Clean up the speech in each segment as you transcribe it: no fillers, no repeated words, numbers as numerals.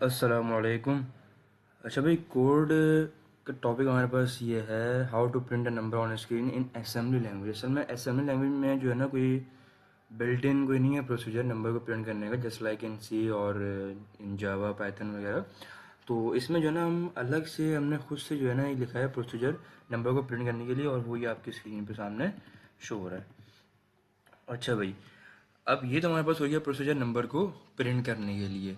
अस्सलामुअलैकुम। अच्छा भाई, कोड का टॉपिक हमारे पास ये है, how to print a number on screen in assembly language. असल में असेंबली लैंग्वेज में जो है ना, कोई बिल्ट इन कोई नहीं है प्रोसीजर नंबर को प्रिंट करने का, जस्ट लाइक इन सी और इन जावा पाइथन वगैरह। तो इसमें जो है ना, हम अलग से हमने खुद से जो है ना ये लिखा है प्रोसीजर नंबर को प्रिंट करने के लिए, और वो ये आपकी स्क्रीन पे सामने शो हो रहा है। अच्छा भाई, अब ये तो हमारे पास हो गया प्रोसीजर नंबर को प्रिंट करने के लिए।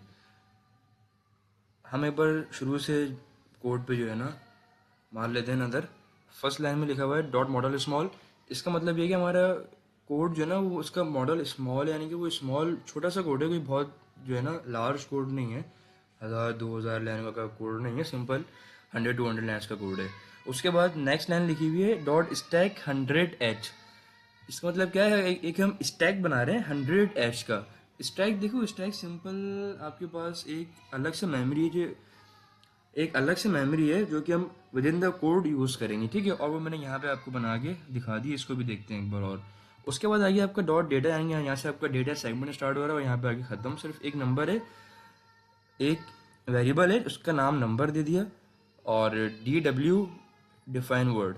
हम एक बार शुरू से कोड पे जो है ना मान लेते हैं नज़र। फर्स्ट लाइन में लिखा हुआ है डॉट मॉडल स्मॉल। इसका मतलब ये है कि हमारा कोड जो है ना, वो उसका मॉडल स्मॉल, यानी कि वो स्मॉल छोटा सा कोड है, कोई बहुत जो है ना लार्ज कोड नहीं है। 1000 2,000 लाइन का कोड नहीं है, सिंपल 100 200 लाइन्स का कोड है। उसके बाद नेक्स्ट लाइन लिखी हुई है डॉट स्टैक 100H। इसका मतलब क्या है, एक हम स्टैक बना रहे हैं 100H का। स्टैक देखो, स्टैक सिंपल आपके पास एक अलग से मेमोरी है जो कि हम with in the code use करेंगे, ठीक है। और वो मैंने यहाँ पे आपको बना के दिखा दी, इसको भी देखते हैं एक बार और। उसके बाद आगे आपका डॉट डेटा आएंगे, यहाँ से आपका डेटा सेगमेंट स्टार्ट हो रहा है और यहाँ पे आगे ख़त्म। सिर्फ एक नंबर है, एक वेरिएबल है, उसका नाम नंबर दे दिया, और DW डिफाइन वर्ड।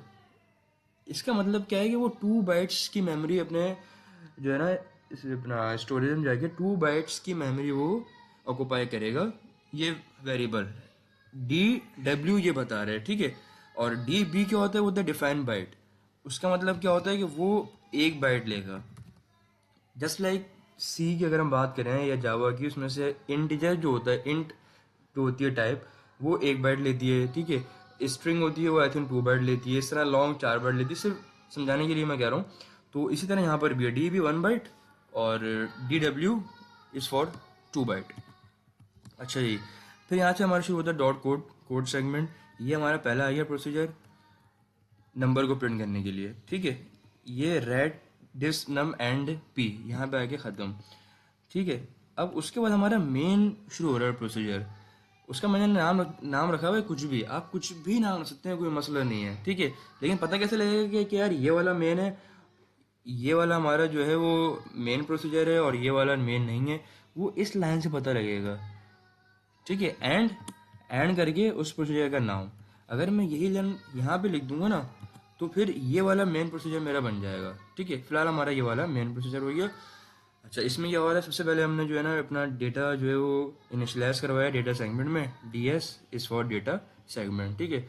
इसका मतलब क्या है कि वो 2 बाइट्स की मेमोरी अपने जो है ना अपना स्टोरेज में जाके 2 बाइट्स की मेमोरी वो ऑक्यूपाई करेगा। ये वेरिएबल DW ये बता रहे हैं, ठीक है। और DB क्या होता है, वो द डिफाइन बाइट। उसका मतलब क्या होता है कि वो 1 बाइट लेगा। जस्ट लाइक सी की अगर हम बात करें या जावा की, उसमें से इंटीजर जो होता है, इंट जो होती है टाइप, वो 1 बाइट लेती है, ठीक है। स्ट्रिंग होती है वो आई थिंक 2 बाइट लेती है। इस तरह लॉन्ग 4 बाइट लेती है, सिर्फ समझाने के लिए मैं कह रहा हूँ। तो इसी तरह यहाँ पर भी है, डी भी 1 बाइट और DW इज़ फॉर 2 बाइट। अच्छा जी, फिर यहाँ से हमारा शुरू होता है डॉट कोड कोड सेगमेंट। ये हमारा पहला आ गया प्रोसीजर नंबर को प्रिंट करने के लिए, ठीक है। ये read this num endp यहाँ पे आके ख़त्म, ठीक है। अब उसके बाद हमारा मेन शुरू हो रहा है प्रोसीजर। उसका मैंने नाम रखा हुआ है कुछ भी, आप कुछ भी नाम रख सकते हैं, कोई मसला नहीं है, ठीक है। लेकिन पता कैसे लगेगा कि यार ये वाला मेन है, ये वाला हमारा जो है वो मेन प्रोसीजर है और ये वाला मेन नहीं है, वो इस लाइन से पता लगेगा, ठीक है। एंड करके उस प्रोसीजर का नाम, अगर मैं यही लाइन यहाँ पे लिख दूंगा ना, तो फिर ये वाला मेन प्रोसीजर मेरा बन जाएगा, ठीक है। फिलहाल हमारा ये वाला मेन प्रोसीजर हो गया। अच्छा, इसमें क्या हो रहा है, सबसे पहले हमने जो है ना अपना डेटा जो है वो इनिशलाइज करवाया डेटा सेगमेंट में। DS is for data segment, ठीक है।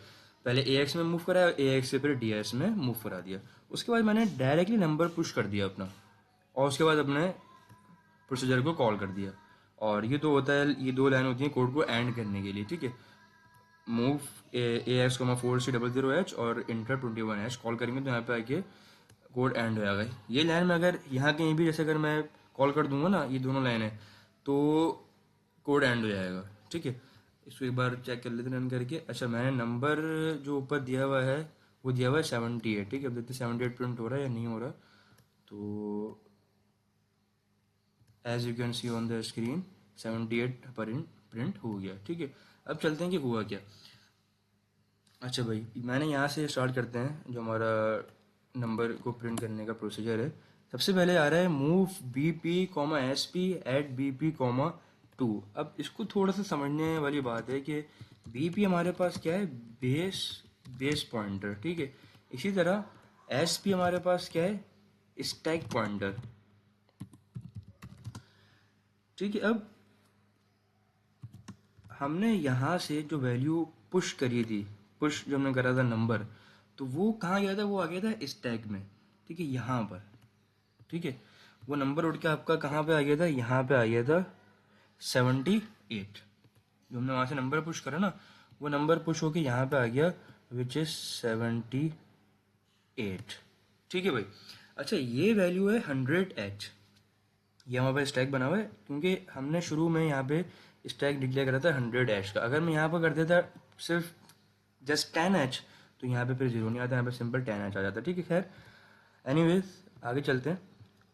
पहले AX में मूव कराया, AX से फिर DS में मूव करा दिया। उसके बाद मैंने डायरेक्टली नंबर पुश कर दिया अपना, और उसके बाद अपने प्रोसीजर को कॉल कर दिया। और ये तो होता है, ये 2 लाइन होती हैं कोड को एंड करने के लिए, ठीक है। मूव AX,4C00H और इंटर 21H कॉल करेंगे तो यहाँ पे आके कोड एंड हो जाएगा। ये लाइन में अगर यहाँ कहीं भी जैसे अगर मैं कॉल कर दूंगा ना, ये दोनों लाइन है, तो कोड एंड हो जाएगा, ठीक है। इसको एक बार चेक कर लेते हैं रन करके। अच्छा, मैंने नंबर जो ऊपर दिया हुआ है वो दिया हुआ है 78, ठीक है। अब देखते हैं 78 प्रिंट हो रहा है या नहीं हो रहा। तो as you can see on the screen 78 पर प्रिंट हो गया, ठीक है। अब चलते हैं कि हुआ क्या। अच्छा भाई, मैंने यहाँ से स्टार्ट करते हैं जो हमारा नंबर को प्रिंट करने का प्रोसीजर है। सबसे पहले आ रहा है मूव BP,SP एट BP,2। अब इसको थोड़ा सा समझने वाली बात है कि BP हमारे पास क्या है, बेस पॉइंटर, ठीक है। इसी तरह SP हमारे पास क्या है, स्टैक पॉइंटर, ठीक है। अब हमने यहाँ से जो वैल्यू पुश करी थी, पुश जो हमने करा था नंबर, तो वो कहाँ गया था, वो आ गया था स्टैक में, ठीक है, यहाँ पर, ठीक है। वो नंबर उठ के आपका कहाँ पे आ गया था, यहाँ पे आ गया था 78। जो हमने वहाँ से नंबर पुश करा ना, वो नंबर पुश होके यहाँ पे आ गया, विच इज़ 78, ठीक है भाई। अच्छा, ये वैल्यू है 100H। ये हमारे पास स्टैक बना हुआ है क्योंकि हमने शुरू में यहाँ पे स्टैक डिक्लेयर करा था 100H का। अगर मैं यहाँ पर कर देता सिर्फ जस्ट 10H, तो यहाँ पे फिर जीरो नहीं आता, यहाँ पे सिंपल 10H आ जाता, ठीक है। खैर, एनीवेज आगे चलते हैं।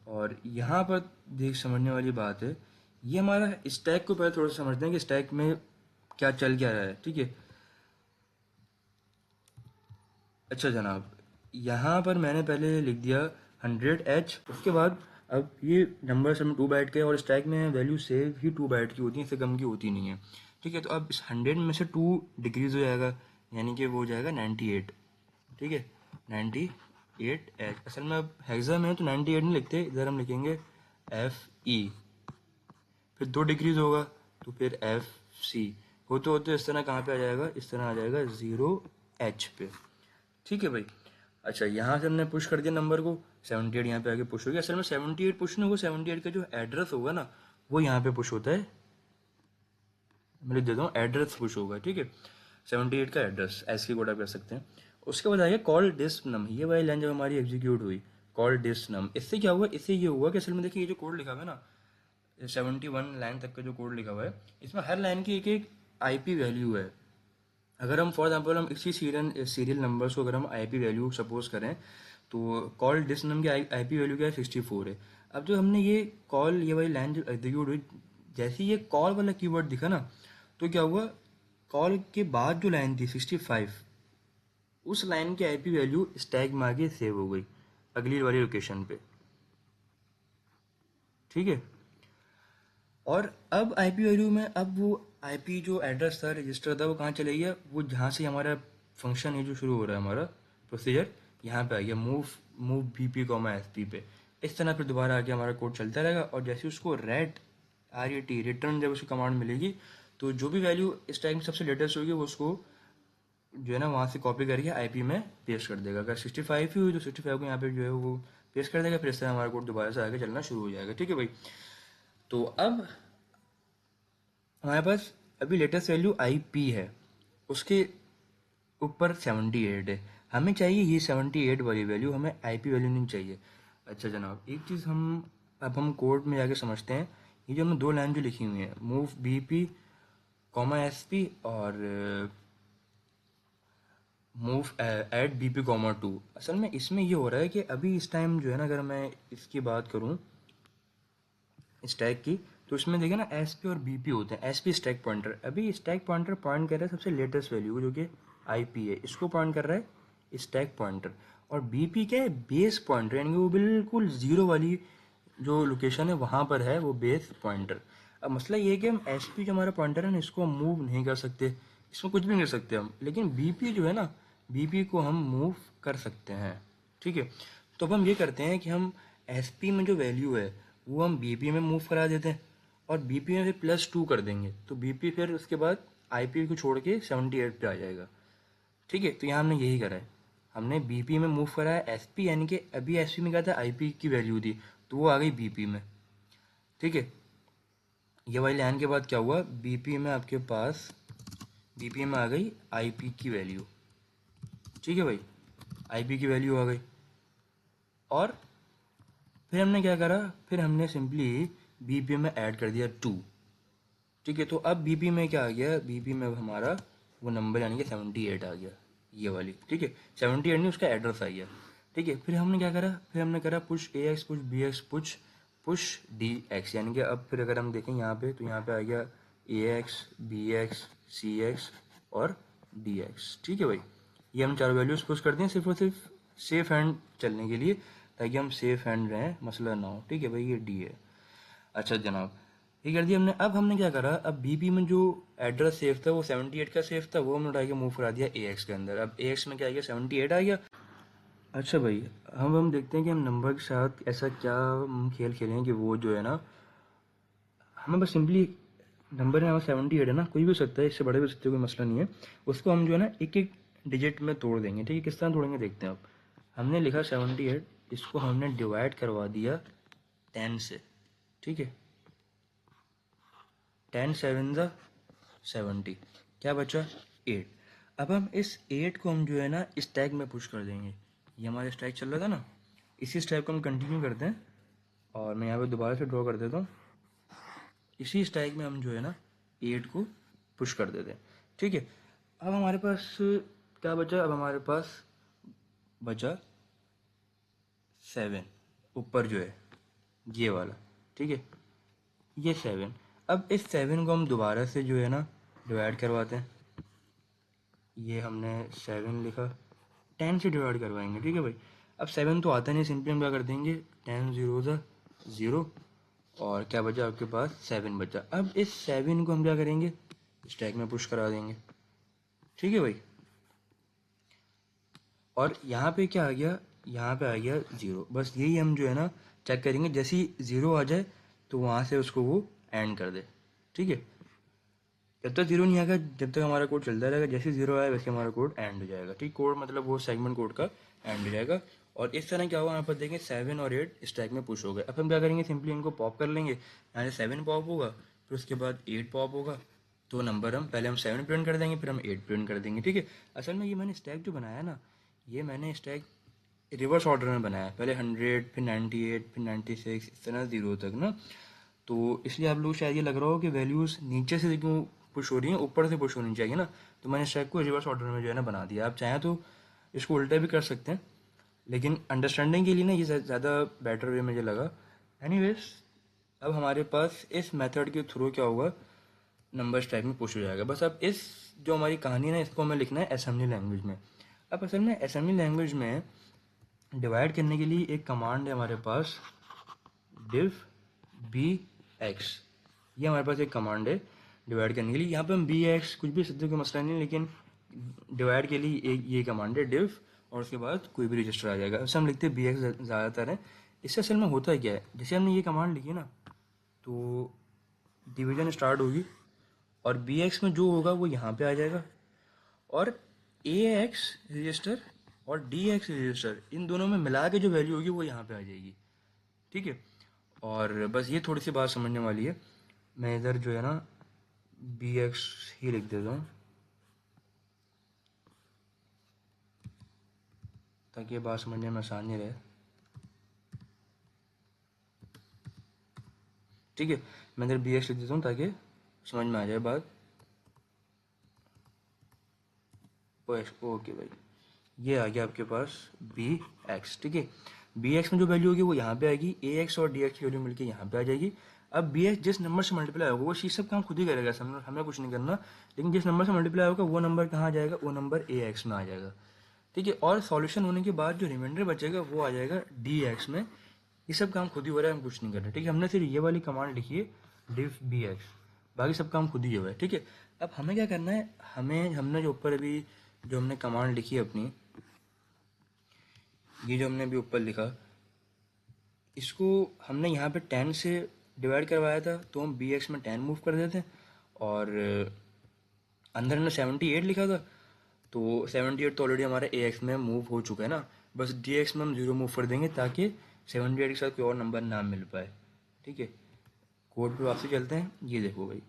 और यहाँ पर देख समझने वाली बात है, ये हमारा स्टैक को पहले थोड़ा सा समझते हैं कि स्टैक में क्या चल क्या रहा है, ठीक है। अच्छा जनाब, यहाँ पर मैंने पहले लिख दिया 100H। उसके बाद अब ये नंबर सब 2 बाइट के, और स्टैक में वैल्यू सेव ही 2 बाइट की होती है, इससे कम की होती नहीं है, ठीक है। तो अब इस 100 में से 2 डिक्रीज हो जाएगा, यानी कि वो हो जाएगा 98। ठीक है, 98H। असल में अब हेक्सा में तो 98 नहीं लिखते, इधर हम लिखेंगे FE। फिर 2 डिक्रीज होगा तो फिर FC। होते होते इस तरह कहाँ पे आ जाएगा, इस तरह आ जाएगा 0H पे। ठीक है भाई। अच्छा, यहाँ से हमने पुश कर दिया नंबर को, 78 यहाँ पे आके पुश हो गया। असल में 78 पुश नहीं होगा, 78 का जो एड्रेस होगा ना वो यहाँ पे पुश होता है। मैं लिख देता हूँ, एड्रेस पुश होगा। ठीक है, 78 का एड्रेस ऐसे की कोड आप कर सकते हैं। उसके बाद आएगा कॉल डिस्क नम। ये वाली लाइन जब हमारी एग्जीक्यूट हुई, कॉल डिस्क नम, इससे क्या हुआ, इससे ये हुआ कि असल में देखिए ये जो कोड लिखा हुआ है ना, 71 लाइन तक का जो कोड लिखा हुआ है, इसमें हर लाइन की एक एक IP वैल्यू है। अगर हम फॉर एग्जाम्पल हम इसी सीरियल नंबर्स को अगर हम IP वैल्यू सपोज करें, तो कॉल डिस्क नम की IP वैल्यू क्या है, 64 है। अब जो हमने ये वाली लाइन जब एग्जीक्यूट हुई, जैसे ये कॉल वाला कीवर्ड दिखा ना, तो क्या हुआ, कॉल के बाद जो लाइन थी 65, उस लाइन की IP वैल्यू स्टैक में आके सेव हो गई अगली वाली लोकेशन पे। ठीक है, और अब IP वैल्यू में अब वो IP जो एड्रेस था, रजिस्टर था, वो कहाँ चले गया, वो जहाँ से हमारा फंक्शन है जो शुरू हो रहा है हमारा प्रोसीजर, यहाँ पे आ गया मूव BP SP पे। इस तरह फिर दोबारा आके हमारा कोड चलता रहेगा, और जैसे उसको RET रिटर्न जब उसको कमांड मिलेगी, तो जो भी वैल्यू इस टाइम सबसे लेटेस्ट होगी वो उसको जो है ना वहाँ से कॉपी करके IP में पेस्ट कर देगा। अगर 65 ही हुई तो 65 को यहाँ पे जो है वो पेस्ट कर देगा, फिर इससे हमारा कोड दोबारा से आगे चलना शुरू हो जाएगा। ठीक है भाई। तो अब हमारे पास अभी लेटेस्ट वैल्यू IP है, उसके ऊपर 78 है। हमें चाहिए ये 78 वाली वैल्यू, हमें IP वैल्यू नहीं चाहिए। अच्छा जनाब, एक चीज़ हम कोड में जाके समझते हैं। ये जो हमने 2 लाइन जो लिखी हुई है, मूव BP SP और मूव ऐड BP 2, असल में इसमें ये हो रहा है कि अभी इस टाइम जो है ना, अगर मैं इसकी बात करूँ स्टैक की, तो इसमें देखिए ना SP और BP होते हैं। SP स्टैक पॉइंटर, अभी स्टैक पॉइंटर पॉइंट कर रहा है सबसे लेटेस्ट वैल्यू को जो कि IP है, इसको पॉइंट कर रहा है स्टैक पॉइंटर। और BP क्या है, बेस पॉइंटर, यानी कि वो बिल्कुल जीरो वाली जो लोकेशन है वहाँ पर है वो बेस पॉइंटर। अब मसला ये है कि हम SP जो हमारा पॉइंटर है ना, इसको हम मूव नहीं कर सकते, इसमें कुछ भी नहीं कर सकते हम, लेकिन BP जो है ना, BP को हम मूव कर सकते हैं। ठीक है, तो अब हम ये करते हैं कि हम SP में जो वैल्यू है वो हम BP में मूव करा देते हैं, और BP में फिर +2 कर देंगे, तो BP फिर उसके बाद IP को छोड़ के 78 पे आ जाएगा। ठीक है, तो यहाँ हमने यही करा है, हमने BP में मूव करा है SP, यानी कि अभी SP में क्या था, IP की वैल्यू थी, तो वो आ गई BP में। ठीक है, ये वाली लाइन के बाद क्या हुआ, BP में आपके पास BP में आ गई IP की वैल्यू। ठीक है भाई, IP की वैल्यू आ गई, और फिर हमने क्या करा, फिर हमने सिंपली BP में ऐड कर दिया 2। ठीक है, तो अब BP में क्या आ गया, BP में अब हमारा वो नंबर यानी कि 78 आ गया, ये वाली। ठीक है, 78 नहीं, उसका एड्रेस आ गया। ठीक है, फिर हमने क्या करा, फिर हमने करा push AX push BX push DX, यानी कि अब फिर अगर हम देखें यहाँ पे, तो यहाँ पे आ गया AX BX CX और DX। ठीक है भाई, ये हम 4 वैल्यूज पुश करते हैं सिर्फ और सिर्फ सेफ हैंड चलने के लिए, ताकि हम सेफ हैंड रहें, मसला ना हो। ठीक है भाई, ये D है। अच्छा जनाब, ये कर दिया हमने। अब हमने क्या करा, अब BP में जो एड्रेस सेव था वो 78 का सेव था, वो हमने उठा के मूव करा दिया AX के अंदर। अब AX में क्या आ गया, 78 आ गया। अच्छा भाई, हम देखते हैं कि हम नंबर के साथ ऐसा क्या हम खेल खेलें कि वो जो है ना, हमें बस सिंपली नंबर है हमारा 78 है ना, कोई भी हो सकता है, इससे बड़े भी हो सकते हैं, कोई मसला नहीं है। उसको हम जो है ना एक एक डिजिट में तोड़ देंगे। ठीक है, किस तरह तोड़ेंगे देखते हैं। अब हमने लिखा 78, इसको हमने डिवाइड करवा दिया 10 से। ठीक है, 10 7 ज़ा 70, क्या बचा 8। अब हम इस 8 को हम जो है ना स्टैक में पुश कर देंगे। ये हमारा स्टैक चल रहा था ना, इसी स्टैक को हम कंटिन्यू करते हैं, और मैं यहाँ पे दोबारा से ड्रॉ कर देता हूँ। इसी स्टैक में हम जो है ना 8 को पुश कर देते हैं। ठीक है, अब हमारे पास क्या बचा, अब हमारे पास बचा 7 ऊपर जो है ये वाला। ठीक है, ये 7। अब इस 7 को हम दोबारा से जो है ना डिवाइड करवाते हैं। ये हमने 7 लिखा, 10 से डिवाइड करवाएंगे। ठीक है भाई, अब 7 तो आता नहीं, सिंपली हम क्या कर देंगे, 10 0 ज़ा 0, और क्या बचा आपके पास 7 बचा। अब इस 7 को हम क्या करेंगे, स्टैक में पुश करा देंगे, ठीक है भाई। और यहाँ पे क्या आ गया, यहाँ पे आ गया 0। बस यही हम जो है ना चेक करेंगे, जैसे ही 0 आ जाए तो वहाँ से उसको वो एंड कर दे, ठीक है। जब तक 0 नहीं आएगा, जब तक हमारा कोड चलता रहेगा, जैसे 0 आया वैसे हमारा कोड एंड हो जाएगा, ठीक। कोड मतलब वो सेगमेंट कोड का एंड हो जाएगा। और इस तरह क्या होगा, यहाँ पर देखेंगे 7 और 8 स्टैक में पुश हो गए। अब हम क्या करेंगे, सिंपली इनको पॉप कर लेंगे। यहाँ से 7 पॉप होगा, फिर उसके बाद 8 पॉप होगा। तो नंबर हम पहले 7 प्रिंट कर देंगे, फिर हम 8 प्रिंट कर देंगे, ठीक है। असल में ये मैंने स्टैक जो बनाया ना, ये मैंने स्टैक रिवर्स ऑर्डर में बनाया, पहले 100, फिर 98, फिर 96, इस तरह 0 तक ना। तो इसलिए आप लोग शायद ये लग रहा हो कि वैल्यूज़ नीचे से क्यों पुश हो रही हैं, ऊपर से पुश होनी चाहिए ना। तो मैंने स्टैक को रिवर्स ऑर्डर में जो है ना बना दिया। आप चाहें तो इसको उल्टा भी कर सकते हैं, लेकिन अंडरस्टैंडिंग के लिए ना ये ज़्यादा बेटर वे मुझे लगा। एनीवेज, अब हमारे पास इस मेथड के थ्रू क्या होगा, नंबर स्टैक में पुश हो जाएगा। बस अब इस जो हमारी कहानी है ना, इसको हमें लिखना है असेंबली लैंग्वेज में। अब असल में असेंबली लैंग्वेज में डिवाइड करने के लिए एक कमांड है हमारे पास, div bx। ये हमारे पास एक कमांड है डिवाइड करने के लिए। यहाँ पे हम bx कुछ भी सत्य का मसला नहीं, लेकिन डिवाइड के लिए एक ये कमांड है div, और उसके बाद कोई भी रजिस्टर आ जाएगा। उससे हम लिखते हैं bx ज़्यादातर है। इससे असल में होता है क्या है, जैसे हमने ये कमांड लिखी ना, तो डिवीजन स्टार्ट होगी और bx में जो होगा वो यहाँ पे आ जाएगा, और ax रजिस्टर और dx रजिस्टर, इन दोनों में मिला के जो वैल्यू होगी वो यहाँ पे आ जाएगी, ठीक है। और बस ये थोड़ी सी बात समझने वाली है। मैं इधर जो है ना bx ही लिख देता हूँ, ताकि ये बात समझने में आसानी रहे, ठीक है। मैं इधर bx लिख देता हूँ ताकि समझ में आ जाए बात। ओके भाई, ये आ गया आपके पास bx, ठीक है। bx में जो वैल्यू होगी वो यहाँ पे आएगी, ax और dx की वैल्यू मिलके यहाँ पे आ जाएगी। अब bx जिस नंबर से मल्टीप्लाई होगा वो चीज़ सब काम खुद ही करेगा, हमें कुछ नहीं करना। लेकिन जिस नंबर से मल्टीप्लाई होगा वो नंबर कहाँ आ जाएगा, वो नंबर ax में आ जाएगा, ठीक है। और सॉल्यूशन होने के बाद जो रिमाइंडर बचेगा वो आ जाएगा dx में। ये सब काम खुद ही हो रहा है, हम कुछ नहीं कर रहे, ठीक है। हमने सिर्फ ये वाली कमांड लिखी है div bx, बाकी सब काम खुद ही हुआ है, ठीक है। अब हमें क्या करना है, हमने जो ऊपर अभी जो हमने कमांड लिखी है अपनी, ये जो हमने अभी ऊपर लिखा, इसको हमने यहाँ पे 10 से डिवाइड करवाया था, तो हम bx में 10 मूव कर देते हैं। और अंदर हमने 78 लिखा था, तो 78 तो ऑलरेडी हमारा ax में मूव हो चुका है ना। बस dx में हम 0 मूव कर देंगे ताकि 78 के साथ कोई और नंबर ना मिल पाए, ठीक है। कोड पे वापस चलते हैं। ये देखो भाई,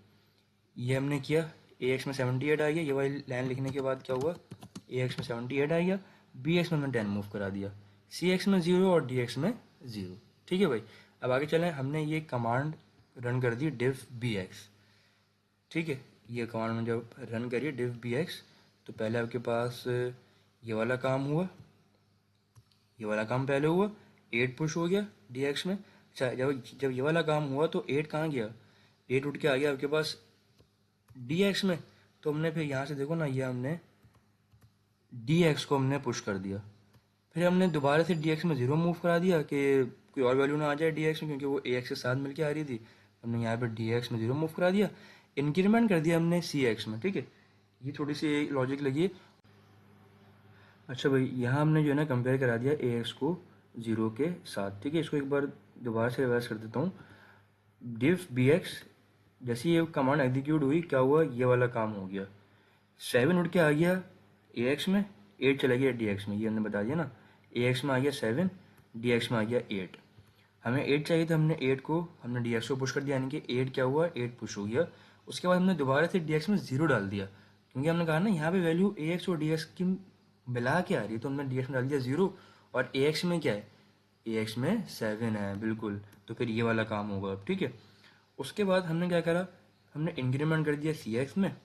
ये हमने किया, ax में 78 आ गया। ये वाली लाइन लिखने के बाद क्या हुआ, ax में 78 आ गया, bx में हमने 10 मूव करा दिया, cx में 0 और dx में 0, ठीक है भाई। अब आगे चलें, हमने ये कमांड रन कर दी div bx, ठीक है। ये कमांड में जब रन करिए div bx, तो पहले आपके पास ये वाला काम हुआ, ये वाला काम पहले हुआ, 8 पुश हो गया dx में। अच्छा, जब जब ये वाला काम हुआ तो 8 कहाँ गया, 8 उठ के आ गया आपके पास dx में। तो हमने फिर यहाँ से देखो ना, ये हमने dx को हमने पुश कर दिया, फिर हमने दोबारा से dx में 0 मूव करा दिया कि कोई और वैल्यू ना आ जाए dx में, क्योंकि वो ax के साथ मिलके आ रही थी। हमने यहाँ पे dx में 0 मूव करा दिया, इंक्रीमेंट कर दिया हमने cx में, ठीक है। ये थोड़ी सी लॉजिक लगी है। अच्छा भाई, यहाँ हमने जो है ना कंपेयर करा दिया ax को 0 के साथ, ठीक है। इसको एक बार दोबारा से रिवर्स कर देता हूँ। div bx, जैसे ये कमांड एग्जीक्यूट हुई, क्या हुआ, ये वाला काम हो गया, 7 उठ के आ गया ax में, 8 चला गया dx में। ये हमने बता दिया ना, ax में आ गया 7, dx में आ गया 8। हमें 8 चाहिए था, हमने 8 को हमने dx को पुश कर दिया, यानी कि 8 क्या हुआ, 8 पुश हो गया। उसके बाद हमने दोबारा से dx में 0 डाल दिया, क्योंकि हमने कहा ना यहाँ पे वैल्यू ax और dx की मिला के आ रही है, तो हमने dx में डाल दिया 0। और ax में क्या है, ax में 7 है, बिल्कुल। तो फिर ये वाला काम होगा, ठीक है। उसके बाद हमने क्या करा, हमने इंक्रीमेंट कर दिया cx में,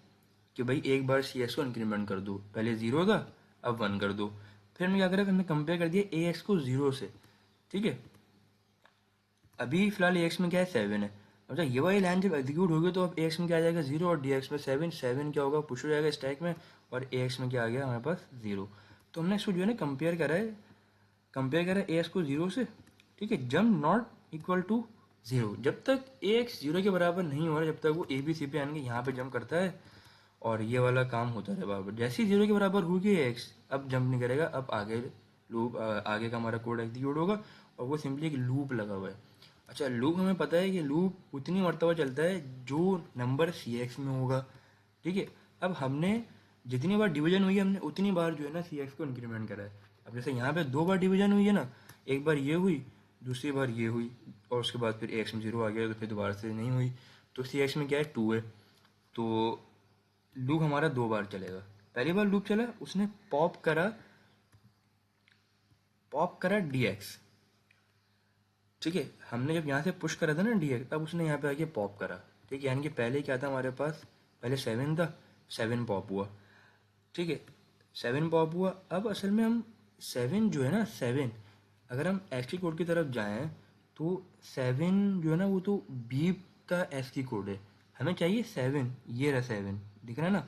कि भाई एक बार cx को इंक्रीमेंट कर दो, पहले 0 था अब 1 कर दो। फिर हमने क्या करा, हमने कंपेयर कर दिया ax को 0 से, ठीक है। अभी फिलहाल ax में क्या है, 7 है। अच्छा, ये वाली लाइन जब एग्जीक्यूट होगी तो अब ax में क्या आ जाएगा, 0, और dx में 7, 7 क्या होगा, पुश हो जाएगा स्टैक में, और ax में क्या आ गया हमारे पास, 0। तो हमने इसको जो है ना कंपेयर करा ax को 0 से, ठीक है। जंप नॉट इक्वल टू 0, जब तक ax 0 के बराबर नहीं हो रहा, जब तक वो a b c पे यानी कि यहाँ पे जंप करता है, और ये वाला काम होता रहे बराबर। जैसे ही 0 के बराबर हो गया एक्स, अब जंप नहीं करेगा, अब आगे लूप, आगे का हमारा कोड एग्जीक्यूट होगा और वो सिंपली एक लूप लगा हुआ है। अच्छा, लूप हमें पता है कि लूप उतनी मरतबा चलता है जो नंबर सी एक्स में होगा, ठीक है। अब हमने जितनी बार डिवीजन हुई है हमने उतनी बार जो है ना सी एक्स को इंक्रीमेंट करा है। अब जैसे यहाँ पे 2 बार डिवीजन हुई है ना, एक बार ये हुई, दूसरी बार ये हुई, और उसके बाद फिर एक्स में 0 आ गया, तो फिर दोबारा से नहीं हुई, तो सी एक्स में क्या है 2 है। तो लूप हमारा 2 बार चलेगा। पहली बार लूप चला, उसने पॉप करा डी एक्स, ठीक है। हमने जब यहाँ से पुश करा था ना डी एक्स, तब उसने यहाँ पे आके पॉप करा, ठीक है। यानी कि पहले क्या था हमारे पास, पहले 7 था, 7 पॉप हुआ, ठीक है। 7 पॉप हुआ। अब असल में हम 7 जो है ना, 7 अगर हम एस की कोड की तरफ जाएं तो 7 जो है ना वो तो बीप का एस की कोड है। हमें चाहिए 7, ये रहा 7, दिख रहा है ना,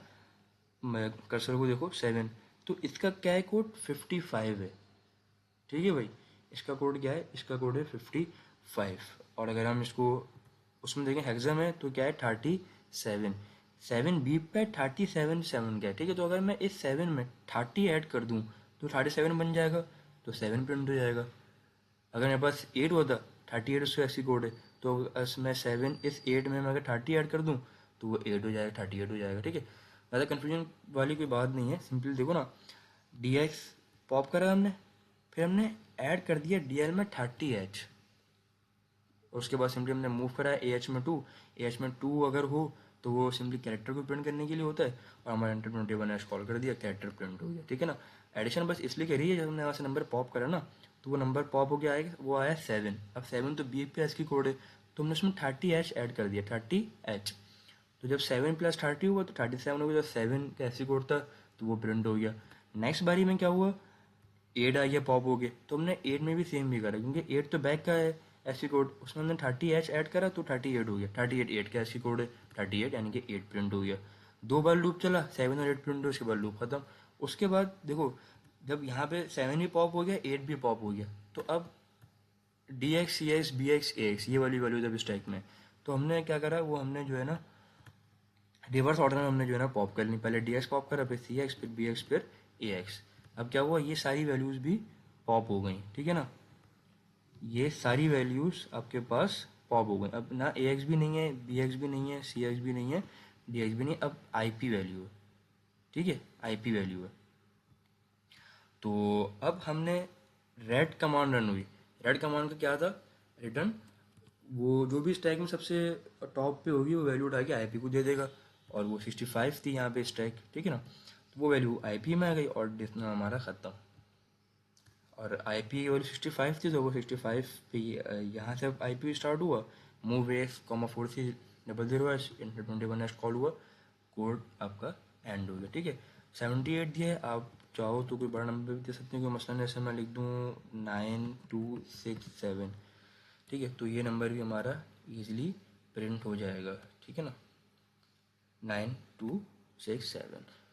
मैं कर्सर को देखो 7, तो इसका क्या है कोड 55 है, ठीक है भाई। इसका कोड क्या है, इसका कोड है 55। और अगर हम इसको उसमें देखें हेक्सा में तो क्या है 37, 7 बीप पे 37 7 क्या है, ठीक है। तो अगर मैं इस 7 में 30 ऐड कर दूं तो 37 बन जाएगा, तो 7 प्रिंट हो जाएगा। अगर मेरे पास 8 होता, 38 उसका ऐसी कोड है, तो मैं 7 इस 8 में मैं अगर 30 ऐड कर दूं तो वो 8 हो जाएगा, 38 हो जाएगा, ठीक है। ज़्यादा कन्फ्यूजन वाली कोई बात नहीं है, सिंपल देखो ना, डी एक्स पॉप करा हमने, फिर हमने ऐड कर दिया डी एल में 30H, और उसके बाद सिंपली हमने मूव करा ए एच में 2, ए एच में 2 अगर हो तो वो सिंपली कैरेक्टर को प्रिंट करने के लिए होता है, और हमारा एंटर 21 हैश कॉल कर दिया, कैरेक्टर प्रिंट हो गया, ठीक है ना। एडिशन बस इसलिए करी है, जब हमने यहाँ से नंबर पॉप करा ना तो वो नंबर पॉप हो गया आएगा, वो आया 7। अब 7 तो बी पी एस की कोड है, तो हमने उसमें 30H ऐड कर दिया, 30H। तो जब 7 + 30 हुआ तो 37 हो गया, जब 7 का ऐसी कोड था तो वो प्रिंट हो गया। नेक्स्ट बारी में क्या हुआ, 8 आ गया, पॉप हो गया, तो हमने 8 में भी सेम भी करा, क्योंकि 8 तो बैक का है ऐसी कोड, उसमें हमने 30H ऐड करा तो 38 हो गया, 38 8 का ऐसी कोड है, 38 यानी कि 8 प्रिंट हो गया। 2 बार लूप चला, 7 और 8 प्रिंट हो, उसके बाद लूप खत्म। उसके बाद देखो, जब यहाँ पे 7 भी पॉप हो गया, 8 भी पॉप हो गया, तो अब डी एक्स सी एक्स बी एक्स ए एक्स ये वाली वैल्यू जब स्टैक में, तो हमने क्या करा, वो हमने जो है ना रिवर्स ऑर्डर में हमने जो है ना पॉप कर ली, पहले डी एक्स पॉप करा, फिर सी एक्स, फिर बी एक्स, फिर ए एक्स। अब क्या हुआ, ये सारी वैल्यूज़ भी पॉप हो गई, ठीक है ना, ये सारी वैल्यूज़ आपके पास पॉप हो गई। अब ना ए एक्स भी नहीं है, बी एक्स भी नहीं है, सी एक्स भी नहीं है, डी एक्स भी नहीं है, अब आई पी वैल्यू है, ठीक है, आई पी वैल्यू है। तो अब हमने रेड कमांड रन हुई, रेड कमांड का क्या था, रिटर्न, वो जो भी स्टैक में सबसे टॉप पे होगी वो वैल्यू उठा के आईपी को दे देगा, और वो 65 थी यहाँ पे स्टैक, ठीक है ना, तो वो वैल्यू आईपी में आ गई और डिस्प्ले हमारा ख़त्म। और आईपी की वैल्यू 65 थी, तो वो 65 पे यहाँ से आईपी स्टार्ट हुआ, move S comma 4C00H inter 21H call हुआ, कोड आपका एंड हो गया, ठीक है। 78 दिया है, आप चाहो तो कोई बड़ा नंबर भी दे सकते हैं, कोई मसलन ऐसे मैं लिख दूँ 9267, ठीक है, तो ये नंबर भी हमारा इजीली प्रिंट हो जाएगा, ठीक है ना, 9267।